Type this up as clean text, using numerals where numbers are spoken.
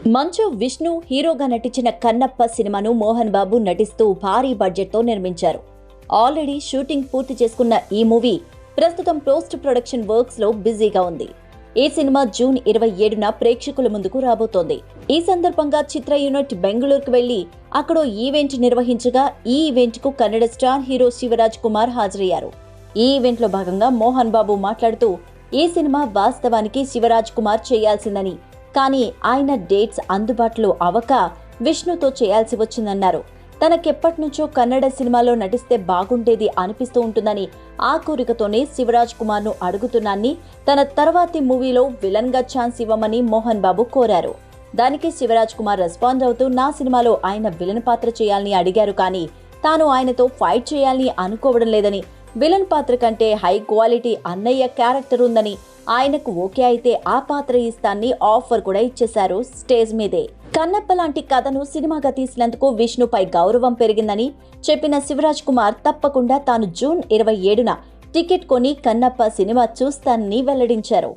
మంచు విష్ణు హీరోగా నటించిన కన్నప్ప సినిమాను మోహన్ బాబు నటిస్తూ భారీ బడ్జెట్తో నిర్మించారు. ఆల్రెడీ షూటింగ్ పూర్తి చేసుకున్న ఈ మూవీ ప్రస్తుతం పోస్ట్ ప్రొడక్షన్ వర్క్స్ లో బిజీగా ఉంది. ఈ సినిమా జూన్ 27న ప్రేక్షకుల ముందుకు రాబోతోంది. ఈ సందర్భంగా చిత్ర యూనిట్ బెంగళూరుకు వెళ్లి అక్కడో ఈవెంట్ నిర్వహించగా ఈ ఈవెంట్ కు కన్నడ స్టార్ హీరో శివరాజ్ కుమార్ హాజరయ్యారు. ఈ ఈవెంట్ లో భాగంగా మోహన్ బాబు మాట్లాడుతూ ఈ సినిమా వాస్తవానికి శివరాజ్ కుమార్ చేయాల్సిందని, కానీ ఆయన డేట్స్ అందుబాటులో అవ్వక విష్ణుతో చేయాల్సి వచ్చిందన్నారు. తనకెప్పటినుంచో కన్నడ సినిమాలో నటిస్తే బాగుండేది అనిపిస్తూ ఉంటుందని, ఆ కోరికతోనే శివరాజ్ కుమార్ ను అడుగుతున్నాన్ని తన తర్వాతి మూవీలో విలన్ గా ఛాన్స్ ఇవ్వమని మోహన్ బాబు కోరారు. దానికి శివరాజ్ కుమార్ రెస్పాండ్ అవుతూ నా సినిమాలో ఆయన విలన్ పాత్ర చేయాలని అడిగారు, కానీ తాను ఆయనతో ఫైట్ చేయాలని అనుకోవడం లేదని, విలన్ పాత్ర కంటే హై క్వాలిటీ అన్నయ్య క్యారెక్టర్ ఉందని, ఆయనకు ఓకే అయితే ఆ పాత్ర ఇస్తాన్ని ఆఫర్ కూడా ఇచ్చేశారు స్టేజ్ మీదే. కన్నప్ప లాంటి కథను సినిమాగా తీసినందుకు విష్ణుపై గౌరవం పెరిగిందని చెప్పిన శివరాజ్ కుమార్ తప్పకుండా తాను జూన్ 27న టికెట్ కొని కన్నప్ప సినిమా చూస్తానని వెల్లడించారు.